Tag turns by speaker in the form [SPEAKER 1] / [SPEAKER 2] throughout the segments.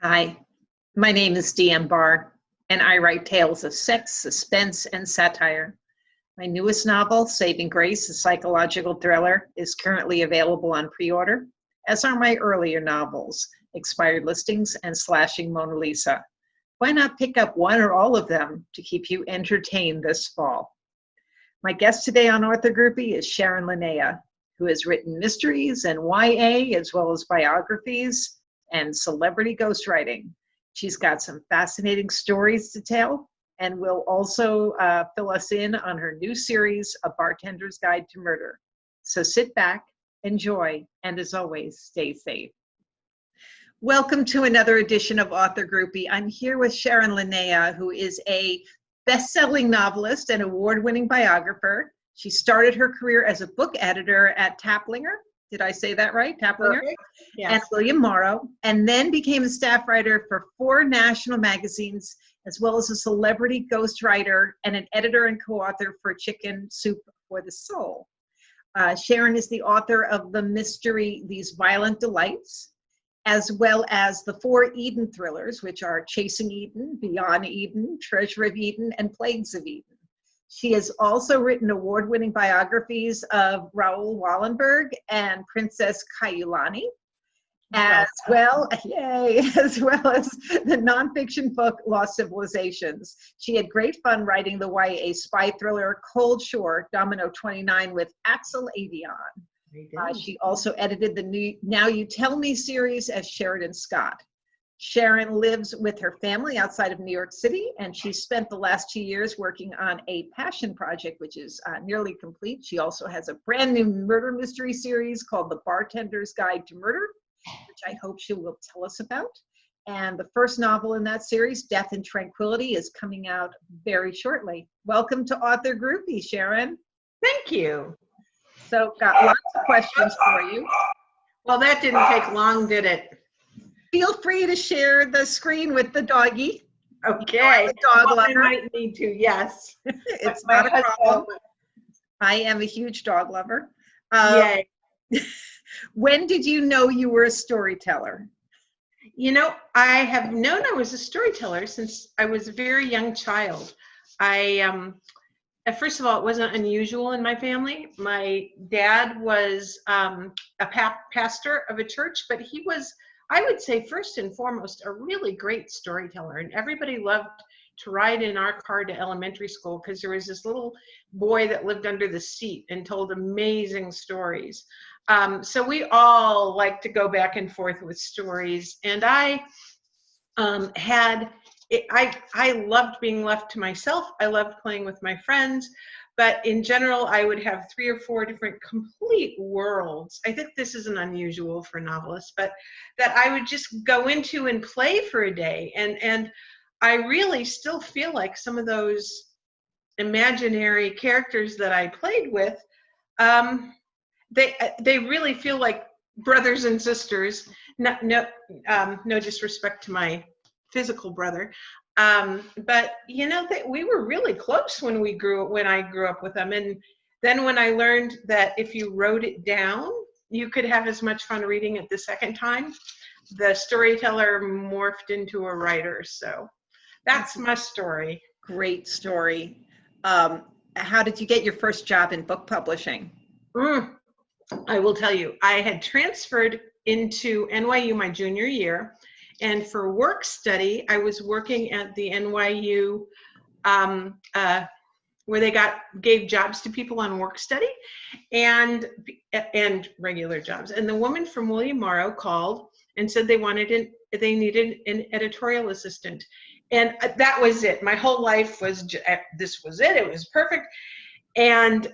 [SPEAKER 1] Hi, my name is Deanne Barr, and I write tales of sex, suspense, and satire. My newest novel, Saving Grace, a psychological thriller, is currently available on pre-order, as are my earlier novels, Expired Listings and Slashing Mona Lisa. Why not pick up one or all of them to keep you entertained this fall? My guest today on Author Groupie is Sharon Linnea, who has written mysteries and YA, as well as biographies and celebrity ghostwriting. She's got some fascinating stories to tell and will also fill us in on her new series, A Bartender's Guide to Murder. So sit back, enjoy, and as always, stay safe. Welcome to another edition of Author Groupie. I'm here with Sharon Linnea, who is a best-selling novelist and award-winning biographer. She started her career as a book editor at Taplinger. Did I say that right? Taplinger? Yes. And William Morrow, and then became a staff writer for 4 national magazines, as well as a celebrity ghostwriter and an editor and co-author for Chicken Soup for the Soul. Sharon is the author of the mystery These Violent Delights, as well as the 4 Eden thrillers, which are Chasing Eden, Beyond Eden, Treasure of Eden, and Plagues of Eden. She has also written award-winning biographies of Raoul Wallenberg and Princess Kaiulani, as well as the nonfiction book Lost Civilizations. She had great fun writing the YA spy thriller Cold Shore, Domino 29 with Axel Avion. She also edited the new Now You Tell Me series as Sheridan Scott. Sharon lives with her family outside of New York City, and she spent the last 2 years working on a passion project, which is nearly complete. She also has a brand new murder mystery series called The Bartender's Guide to Murder, which I hope she will tell us about. And the first novel in that series, Death and Tranquility, is coming out very shortly. Welcome to Author Groupie, Sharon.
[SPEAKER 2] Thank you.
[SPEAKER 1] So, got lots of questions for you.
[SPEAKER 2] Well, that didn't take long, did it?
[SPEAKER 1] Feel free to share the screen with the doggie.
[SPEAKER 2] Okay.
[SPEAKER 1] Dog lover.
[SPEAKER 2] I might need to, yes.
[SPEAKER 1] It's not a problem. I am a huge dog lover.
[SPEAKER 2] Yay.
[SPEAKER 1] When did you know you were a storyteller?
[SPEAKER 2] You know, I have known I was a storyteller since I was a very young child. First of all, it wasn't unusual in my family. My dad was a pastor of a church, but he was, I would say, first and foremost, a really great storyteller. And everybody loved to ride in our car to elementary school because there was this little boy that lived under the seat and told amazing stories. So we all liked to go back and forth with stories. And I loved being left to myself. I loved playing with my friends. But in general, I would have 3 or 4 different complete worlds. I think this isn't unusual for novelists, but that I would just go into and play for a day. And I really still feel like some of those imaginary characters that I played with, they really feel like brothers and sisters. No disrespect to my physical brother. But you know that we were really close when I grew up with them. And then when I learned that if you wrote it down, you could have as much fun reading it the second time, the storyteller morphed into a writer. So that's my story.
[SPEAKER 1] Great story. How did you get your first job in book publishing?
[SPEAKER 2] I will tell you, I had transferred into NYU my junior year. And for work study, I was working at the NYU where they gave jobs to people on work study and regular jobs. And the woman from William Morrow called and said they needed an editorial assistant. And that was it. My whole life was, this was it. It was perfect. And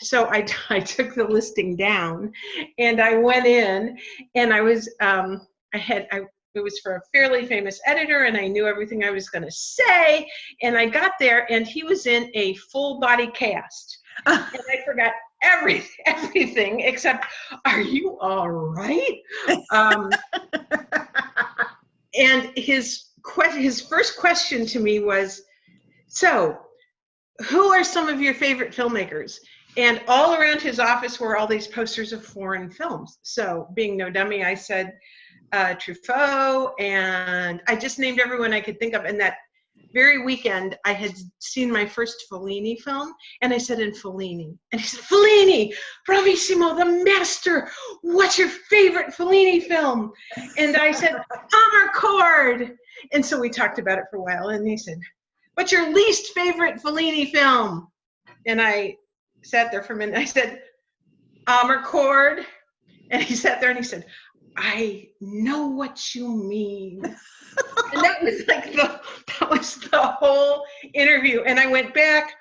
[SPEAKER 2] so I took the listing down and I went in and I was, it was for a fairly famous editor and I knew everything I was going to say. And I got there and he was in a full body cast. And I forgot everything except, are you all right? And his first question to me was, so who are some of your favorite filmmakers? And all around his office were all these posters of foreign films. So being no dummy, I said, Truffaut, and I just named everyone I could think of. And that very weekend, I had seen my first Fellini film, and I said, in Fellini. And he said, Fellini, bravissimo, the master. What's your favorite Fellini film? And I said, Amarcord. And so we talked about it for a while, and he said, what's your least favorite Fellini film? And I sat there for a minute. I said, Amarcord. And he sat there and he said, I know what you mean. And that was like the whole interview. And I went back,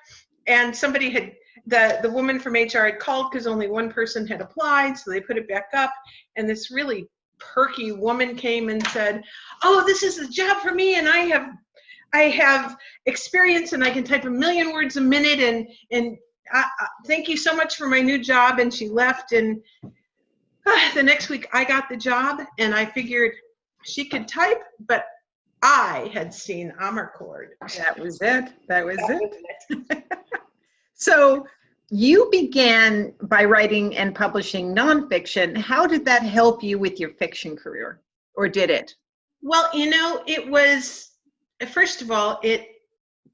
[SPEAKER 2] and somebody had, the woman from HR had called because only one person had applied, so they put it back up. And this really perky woman came and said, oh, this is a job for me, and I have experience, and I can type 1 million words a minute, and thank you so much for my new job. And she left, and the next week I got the job, and I figured she could type, but I had seen Amarcord.
[SPEAKER 1] That was it. That was it. So you began by writing and publishing nonfiction. How did that help you with your fiction career, or did it?
[SPEAKER 2] Well, it was, first of all, it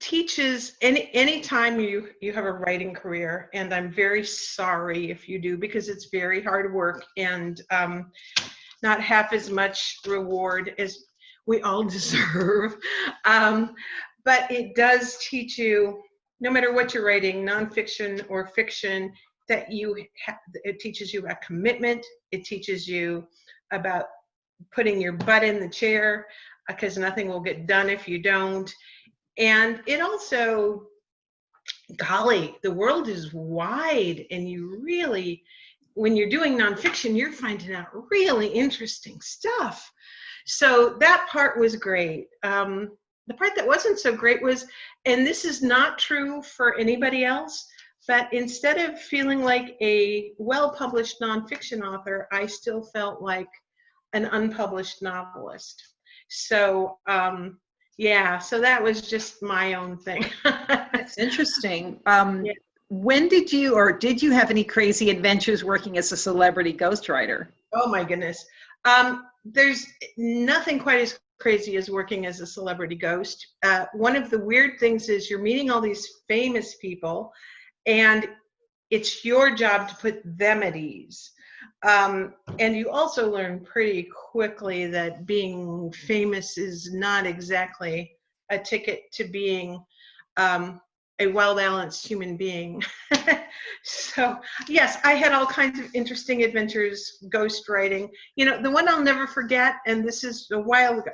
[SPEAKER 2] teaches any time you have a writing career, and I'm very sorry if you do, because it's very hard work and not half as much reward as we all deserve. But it does teach you, no matter what you're writing, nonfiction or fiction, that it teaches you about commitment. It teaches you about putting your butt in the chair, because nothing will get done if you don't. And it also, golly, the world is wide, and you really, when you're doing nonfiction, you're finding out really interesting stuff. So that part was great. The part that wasn't so great was, and this is not true for anybody else, but instead of feeling like a well-published nonfiction author, I still felt like an unpublished novelist. So, yeah, so that was just my own thing.
[SPEAKER 1] That's interesting. Yeah. When did you have any crazy adventures working as a celebrity ghostwriter?
[SPEAKER 2] Oh my goodness. There's nothing quite as crazy as working as a celebrity ghost. One of the weird things is you're meeting all these famous people, and it's your job to put them at ease. And you also learn pretty quickly that being famous is not exactly a ticket to being a well-balanced human being. So yes, I had all kinds of interesting adventures ghostwriting. The one I'll never forget, and this is a while ago,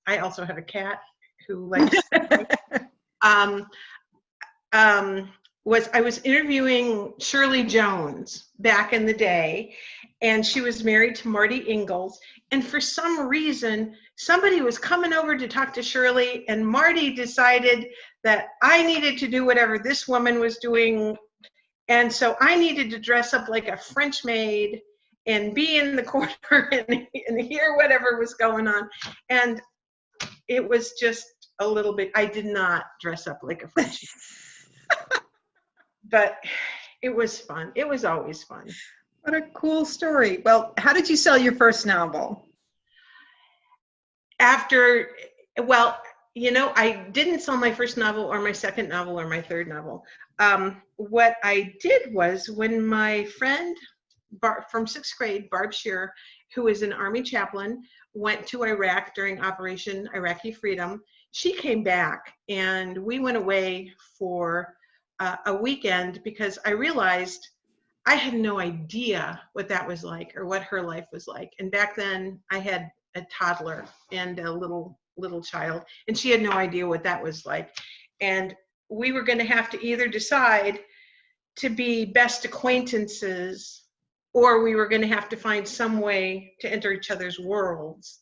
[SPEAKER 2] I also have a cat who likes I was interviewing Shirley Jones back in the day, and she was married to Marty Ingalls, and for some reason somebody was coming over to talk to Shirley, and Marty decided that I needed to do whatever this woman was doing, and so I needed to dress up like a French maid and be in the corner and hear whatever was going on. And it was just a little bit, I did not dress up like a French maid. But it was fun. It was always fun.
[SPEAKER 1] What a cool story. Well, how did you sell your first novel?
[SPEAKER 2] I didn't sell my first novel or my second novel or my third novel. What I did was, when my friend from 6th grade, Barb Shearer, who was an Army chaplain, went to Iraq during Operation Iraqi Freedom, she came back, and we went away for a weekend, because I realized I had no idea what that was like, or what her life was like. And back then I had a toddler and a little child, and she had no idea what that was like. And we were going to have to either decide to be best acquaintances, or we were going to have to find some way to enter each other's worlds.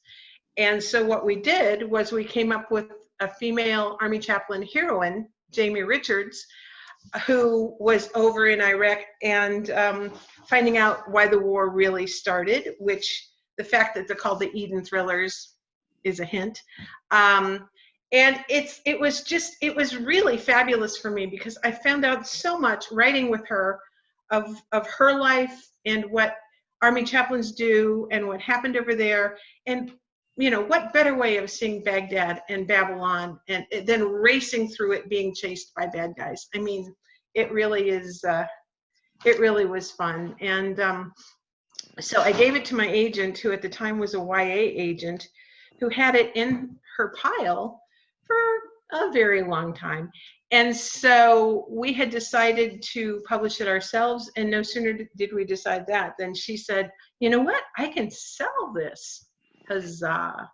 [SPEAKER 2] And so what we did was we came up with a female Army chaplain heroine, Jamie Richards, who was over in Iraq and finding out why the war really started, which the fact that they're called the Eden Thrillers is a hint. And it was really fabulous for me, because I found out so much writing with her of her life and what Army chaplains do and what happened over there. And, you know, what better way of seeing Baghdad and Babylon and then racing through it being chased by bad guys. I mean, it really is, it really was fun. And so I gave it to my agent, who at the time was a YA agent, who had it in her pile for a very long time. And so we had decided to publish it ourselves, and no sooner did we decide that than she said, you know what, I can sell this. Huzzah.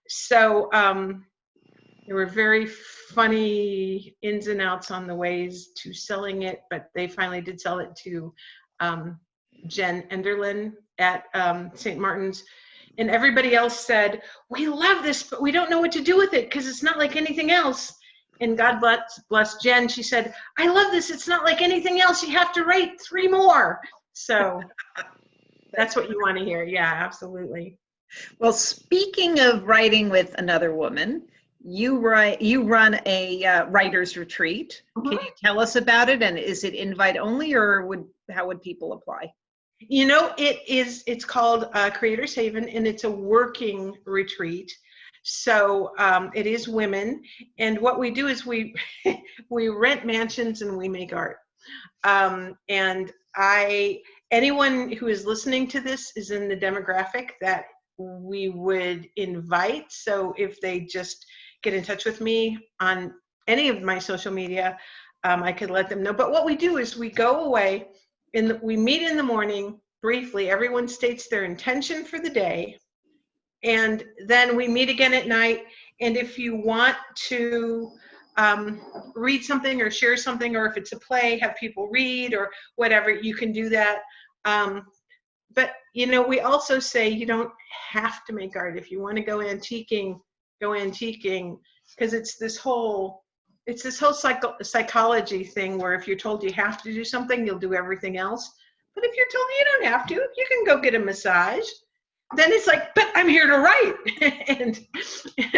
[SPEAKER 2] So there were very funny ins and outs on the ways to selling it, but they finally did sell it to Jen Enderlin at St. Martin's. And everybody else said, we love this, but we don't know what to do with it because it's not like anything else. And God bless Jen, she said, I love this. It's not like anything else. You have to write 3 more. So that's what you want to hear. Yeah, absolutely.
[SPEAKER 1] Well, speaking of writing with another woman, you run a writer's retreat.
[SPEAKER 2] Mm-hmm.
[SPEAKER 1] Can you tell us about it? And is it invite only, or how would people apply?
[SPEAKER 2] You know, it's called Creator's Haven, and it's a working retreat. So it is women, and what we do is we rent mansions and we make art. And anyone who is listening to this is in the demographic that we would invite. So if they just get in touch with me on any of my social media, I could let them know. But what we do is we go away. We meet in the morning briefly. Everyone states their intention for the day, and then we meet again at night. And if you want to read something or share something, or if it's a play, have people read or whatever, you can do that. But you know, we also say you don't have to make art. If you want to go antiquing, because it's this whole psychology thing where if you're told you have to do something, you'll do everything else. But if you're told you don't have to, you can go get a massage. Then it's like, but I'm here to write,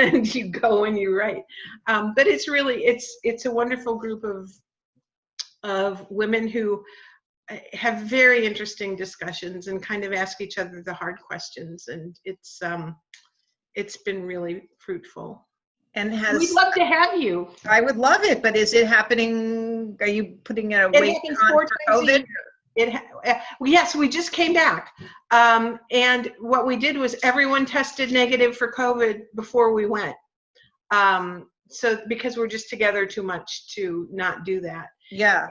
[SPEAKER 2] and you go and you write. But it's really it's a wonderful group of women who have very interesting discussions and kind of ask each other the hard questions, and it's been really fruitful.
[SPEAKER 1] And
[SPEAKER 2] we'd love to have you.
[SPEAKER 1] I would love it, but is it happening? Are you putting a weight on for COVID?
[SPEAKER 2] Yes, we just came back, and what we did was everyone tested negative for COVID before we went. So because we're just together too much to not do that.
[SPEAKER 1] Yeah.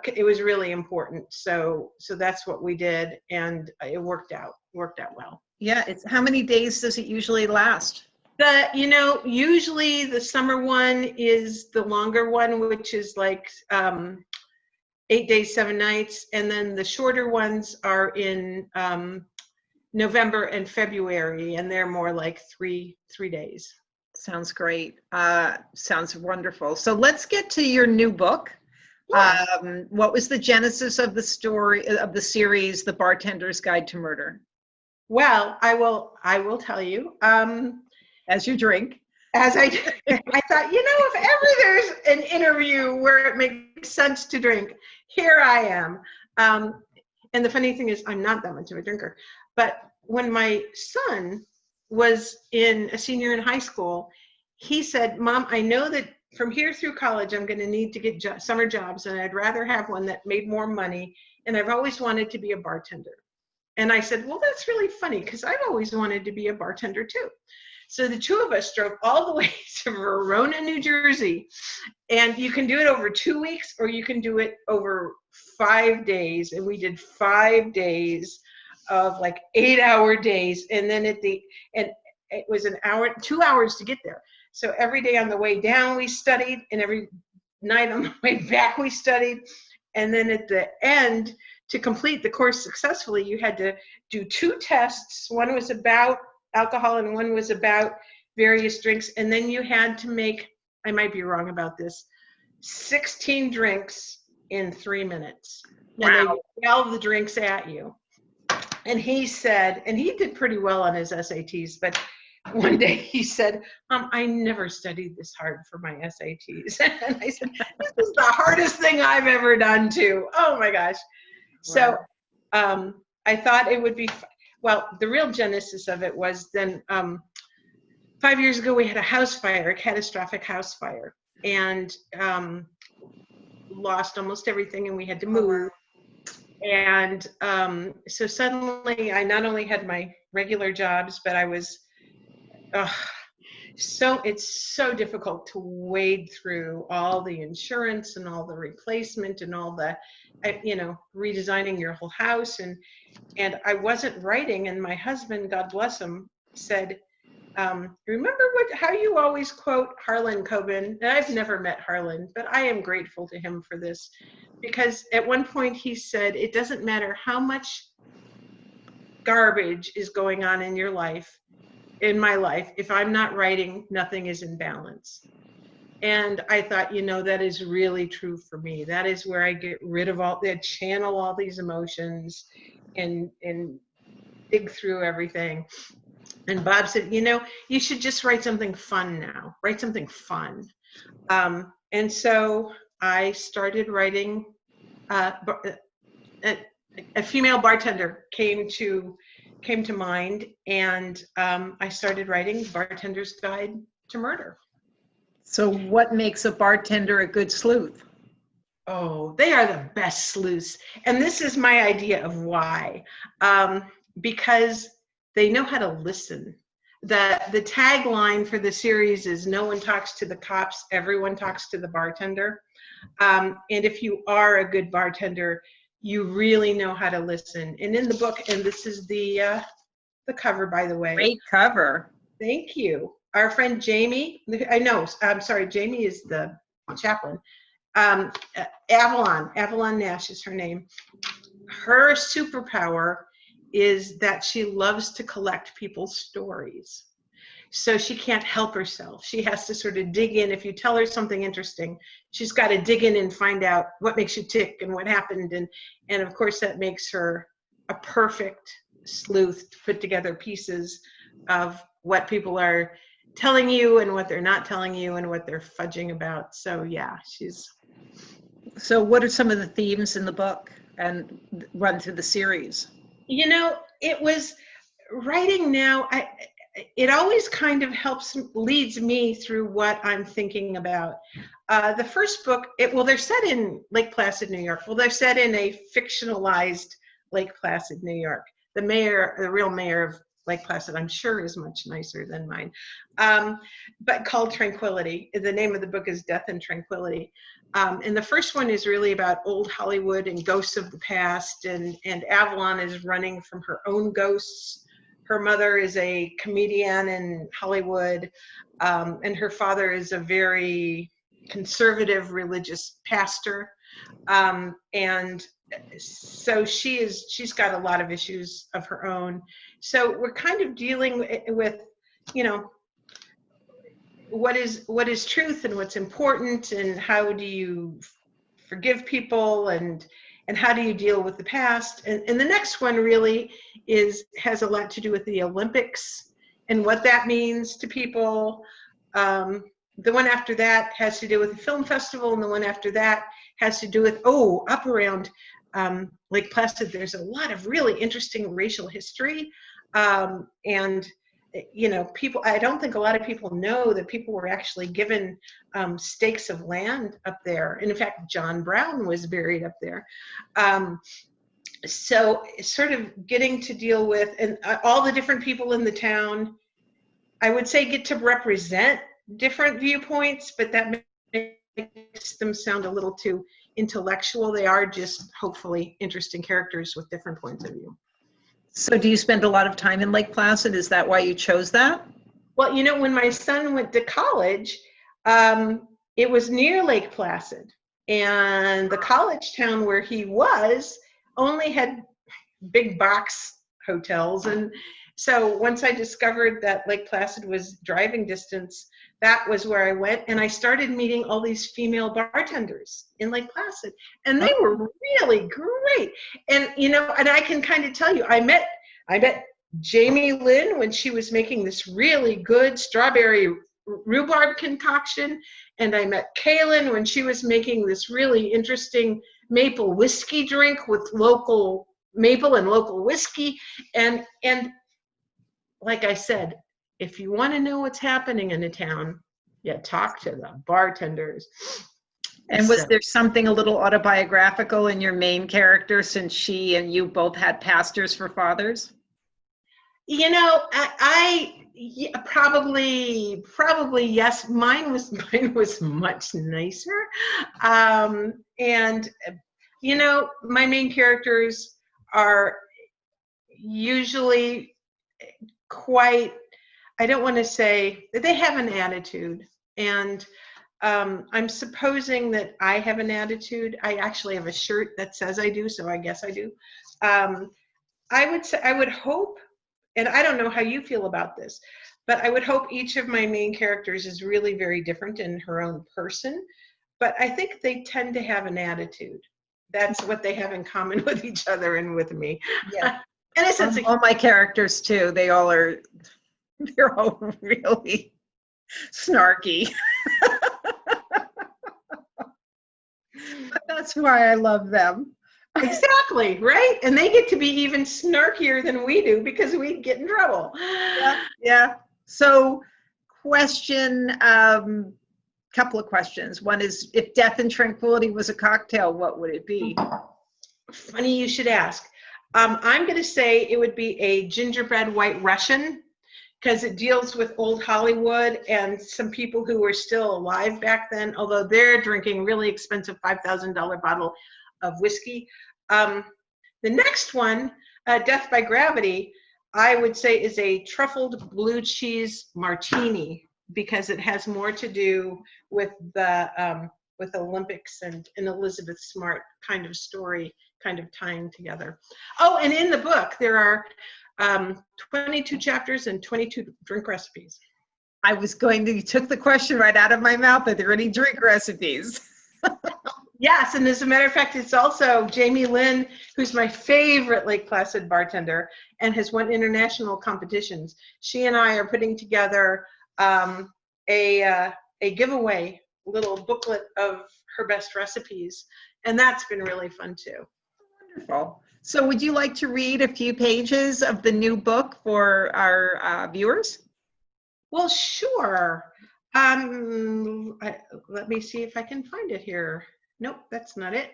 [SPEAKER 2] It was really important. So that's what we did, and it worked out well.
[SPEAKER 1] Yeah. How many days does it usually last?
[SPEAKER 2] Usually the summer one is the longer one, which is like 8 days, 7 nights, and then the shorter ones are in November and February, and they're more like 3 days.
[SPEAKER 1] Sounds great. Sounds wonderful. So let's get to your new book.
[SPEAKER 2] Yeah.
[SPEAKER 1] What was the genesis of the story of the series, The Bartender's Guide to Murder?
[SPEAKER 2] Well, I will tell you.
[SPEAKER 1] As you drink.
[SPEAKER 2] I thought, if ever there's an interview where it makes sense to drink, here I am. And the funny thing is, I'm not that much of a drinker. But when my son was a senior in high school, he said, Mom, I know that from here through college, I'm going to need to get summer jobs, and I'd rather have one that made more money. And I've always wanted to be a bartender. And I said, well, that's really funny, because I've always wanted to be a bartender too. So the two of us drove all the way to Verona, New Jersey, and you can do it over 2 weeks, or you can do it over 5 days. And we did 5 days of like 8-hour days. And then and it was 2 hours to get there. So every day on the way down, we studied, and every night on the way back, we studied. And then at the end, to complete the course successfully, you had to do 2 tests. One was about alcohol and one was about various drinks. And then you had to make, I might be wrong about this, 16 drinks in 3 minutes.
[SPEAKER 1] Wow.
[SPEAKER 2] And they would yell the drinks at you. And he said, and he did pretty well on his SATs, but one day he said, I never studied this hard for my SATs. And I said, this is the hardest thing I've ever done too. Oh my gosh. Wow. So I thought it would be, well, the real genesis of it was then 5 years ago, we had a house fire, a catastrophic house fire, and lost almost everything, and we had to move. And so suddenly I not only had my regular jobs, but I was, so it's so difficult to wade through all the insurance and all the replacement and all the, redesigning your whole house. And I wasn't writing, and my husband, God bless him, said, remember how you always quote Harlan Coben? And I've never met Harlan, but I am grateful to him for this, because at one point he said, it doesn't matter how much garbage is going on in your life, in my life, if I'm not writing, nothing is in balance. And I thought, that is really true for me. That is where I get rid of channel all these emotions and dig through everything. And Bob said, you should just write something fun now. Write something fun. And so I started writing, a female bartender came to mind, and I started writing Bartender's Guide to Murder.
[SPEAKER 1] So what makes a bartender a good sleuth?
[SPEAKER 2] Oh, they are the best sleuths. And this is my idea of why. Because they know how to listen. The tagline for the series is no one talks to the cops, everyone talks to the bartender. And if you are a good bartender, you really know how to listen. And in the book, and this is the cover, by the way.
[SPEAKER 1] Great cover.
[SPEAKER 2] Thank you. Our friend Jamie, I'm sorry, Jamie is the chaplain. Avalon Nash is her name. Her superpower is that she loves to collect people's stories. So she can't help herself. She has to sort of dig in. If you tell her something interesting, she's got to dig in and find out what makes you tick and what happened. And of course, that makes her a perfect sleuth to put together pieces of what people are telling you and what they're not telling you and what they're fudging about. So yeah,
[SPEAKER 1] So what are some of the themes in the book and run through the series?
[SPEAKER 2] It was writing now, it always kind of leads me through what I'm thinking about. The first book, they're set in Lake Placid, New York. Well, they're set in a fictionalized Lake Placid, New York. The real mayor of Lake Placid, I'm sure, is much nicer than mine, but called Tranquility. The name of the book is Death and Tranquility. And the first one is really about old Hollywood and ghosts of the past, and Avalon is running from her own ghosts. Her mother is a comedian in Hollywood, and her father is a very conservative religious pastor. And so she's got a lot of issues of her own. So we're kind of dealing with, what is truth and what's important, and how do you forgive people, and how do you deal with the past. And the next one really has a lot to do with the Olympics and what that means to people. The one after that has to do with the film festival, and the one after that has to do with, up around Lake Placid, there's a lot of really interesting racial history. And people, I don't think a lot of people know that people were actually given stakes of land up there. And in fact, John Brown was buried up there. So sort of getting to deal with, and all the different people in the town, I would say, get to represent different viewpoints, but that makes them sound a little too intellectual. They are just hopefully interesting characters with different points of view.
[SPEAKER 1] So do you spend a lot of time in Lake Placid? Is that why you chose that?
[SPEAKER 2] Well, when my son went to college, it was near Lake Placid, and the college town where he was only had big box hotels. And so once I discovered that Lake Placid was driving distance, that was where I went, and I started meeting all these female bartenders in Lake Placid, and they were really great. And and I can kind of tell you, I met Jamie Lynn when she was making this really good strawberry rhubarb concoction, and I met Kaylin when she was making this really interesting maple whiskey drink with local maple and local whiskey. And like I said, if you want to know what's happening in a town, you talk to the bartenders.
[SPEAKER 1] And was there something a little autobiographical in your main character, since she and you both had pastors for fathers?
[SPEAKER 2] You know, yeah, probably yes. Mine was much nicer, and you know, my main characters are usually quite, I don't want to say that they have an attitude, and I'm supposing that I have an attitude. I actually have a shirt that says I do, so I guess I do. I would say, I would hope, and I don't know how you feel about this, but I would hope each of my main characters is really very different in her own person. But I think they tend to have an attitude. That's what they have in common with each other and with me.
[SPEAKER 1] Yeah.
[SPEAKER 2] In a sense,
[SPEAKER 1] All my characters too, they're all really snarky. But that's why I love them.
[SPEAKER 2] exactly, right? And they get to be even snarkier than we do because we get in trouble.
[SPEAKER 1] Yeah. So couple of questions. One is, if Death and Tranquility was a cocktail, what would it be?
[SPEAKER 2] Funny you should ask. I'm going to say it would be a gingerbread white Russian, because it deals with old Hollywood and some people who were still alive back then, although they're drinking really expensive $5,000 bottle of whiskey. The next one, Death by Gravity, I would say is a truffled blue cheese martini, because it has more to do with the with Olympics and an Elizabeth Smart kind of story, kind of tying together. Oh, and in the book there are 22 chapters and 22 drink recipes.
[SPEAKER 1] You took the question right out of my mouth. Are there any drink recipes?
[SPEAKER 2] Yes, and as a matter of fact, it's also Jamie Lynn, who's my favorite Lake Placid bartender and has won international competitions. She and I are putting together a giveaway little booklet of her best recipes, and that's been really fun too.
[SPEAKER 1] Wonderful. So would you like to read a few pages of the new book for our viewers?
[SPEAKER 2] Well, sure. Let me see if I can find it here. Nope, that's not it.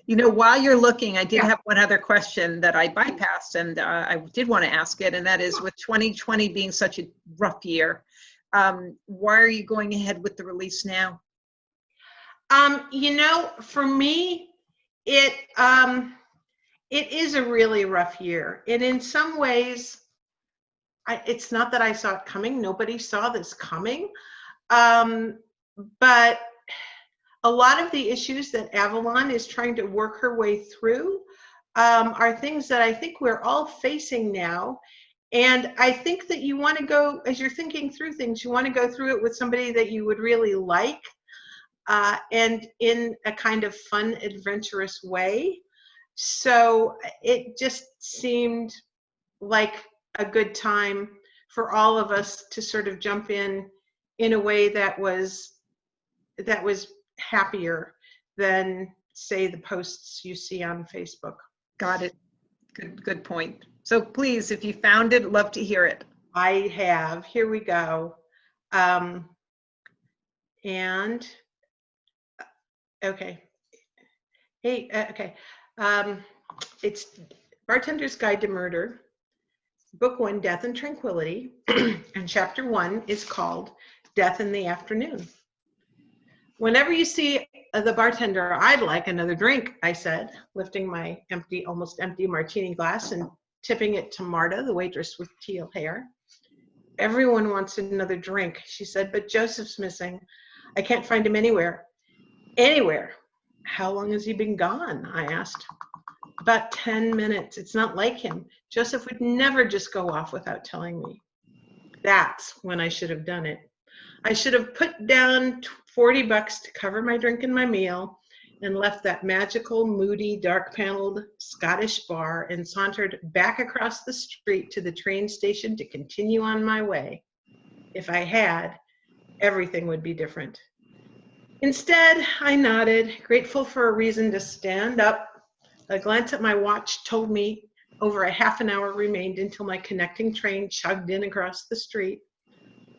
[SPEAKER 1] You know, while you're looking, I did have one other question that I bypassed, and I did want to ask it, and that is, with 2020 being such a rough year, why are you going ahead with the release now?
[SPEAKER 2] You know, for me, it is a really rough year, and in some ways, it's not that I saw it coming. Nobody saw this coming, but a lot of the issues that Avalon is trying to work her way through are things that I think we're all facing now. And I think that you want to go, as you're thinking through things, you want to go through it with somebody that you would really like, and in a kind of fun, adventurous way. So it just seemed like a good time for all of us to sort of jump in a way that was happier than, say, the posts you see on Facebook.
[SPEAKER 1] Got it. Good point. So please, if you found it, love to hear it.
[SPEAKER 2] I have. Here we go. And okay. Hey, okay. It's Bartender's Guide to Murder, Book 1, Death and Tranquility, and Chapter 1 is called Death in the Afternoon. Whenever you see the bartender, I'd like another drink, I said, lifting my almost empty martini glass and tipping it to Marta, the waitress with teal hair. Everyone wants another drink, she said, but Joseph's missing. I can't find him anywhere. Anywhere? How long has he been gone? I asked. About 10 minutes. It's not like him. Joseph would never just go off without telling me. That's when I should have done it. I should have put down $40 to cover my drink and my meal and left that magical, moody, dark-paneled Scottish bar and sauntered back across the street to the train station to continue on my way. If I had, everything would be different. Instead, I nodded, grateful for a reason to stand up. A glance at my watch told me over a half an hour remained until my connecting train chugged in across the street.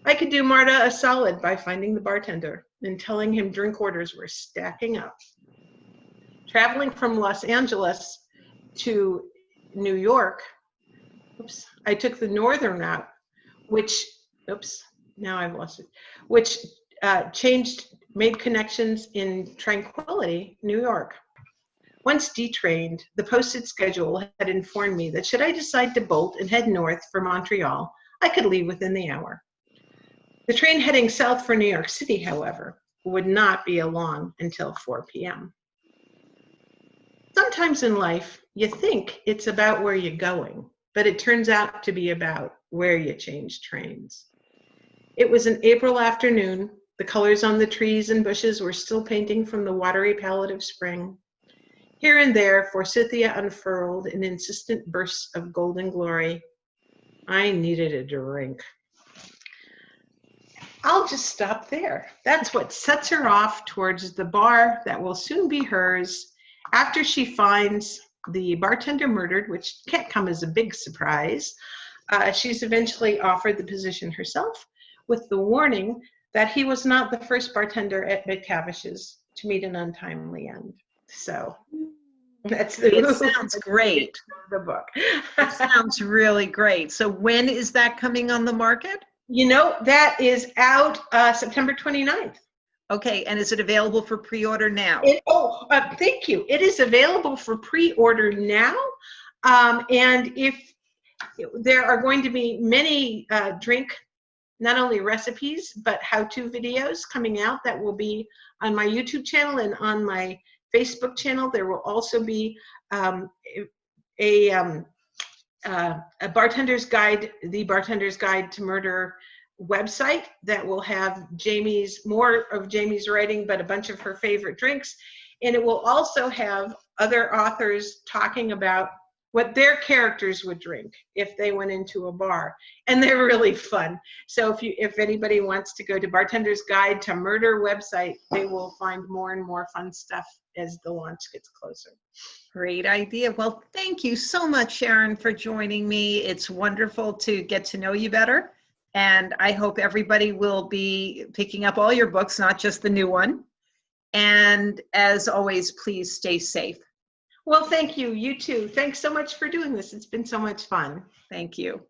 [SPEAKER 2] I could do Marta a solid by finding the bartender and telling him drink orders were stacking up. Traveling from Los Angeles to New York, I took the northern route, which, now I've lost it, which made connections in Tranquility, New York. Once detrained, the posted schedule had informed me that should I decide to bolt and head north for Montreal, I could leave within the hour. The train heading south for New York City, however, would not be along until 4 p.m. Sometimes in life, you think it's about where you're going, but it turns out to be about where you change trains. It was an April afternoon. The colors on the trees and bushes were still painting from the watery palette of spring. Here and there, forsythia unfurled in insistent bursts of golden glory. I needed a drink. I'll just stop there. That's what sets her off towards the bar that will soon be hers after she finds the bartender murdered, which can't come as a big surprise. She's eventually offered the position herself, with the warning that he was not the first bartender at McTavish's to meet an untimely end. So that's
[SPEAKER 1] It sounds great.
[SPEAKER 2] The book.
[SPEAKER 1] It sounds really great. So when is that coming on the market?
[SPEAKER 2] You know, that is out September 29th.
[SPEAKER 1] Okay, and is it available for pre-order now?
[SPEAKER 2] Thank you. It is available for pre-order now. And if there are going to be many drink, not only recipes, but how-to videos coming out that will be on my YouTube channel and on my Facebook channel. There will also be a bartender's guide, the Bartender's Guide to Murder website that will have more of Jamie's writing, but a bunch of her favorite drinks. And it will also have other authors talking about what their characters would drink if they went into a bar. And they're really fun. So if anybody wants to go to Bartender's Guide to Murder website, they will find more and more fun stuff as the launch gets closer.
[SPEAKER 1] Great idea. Well, thank you so much, Sharon, for joining me. It's wonderful to get to know you better. And I hope everybody will be picking up all your books, not just the new one. And as always, please stay safe.
[SPEAKER 2] Well, thank you. You too. Thanks so much for doing this. It's been so much fun.
[SPEAKER 1] Thank you.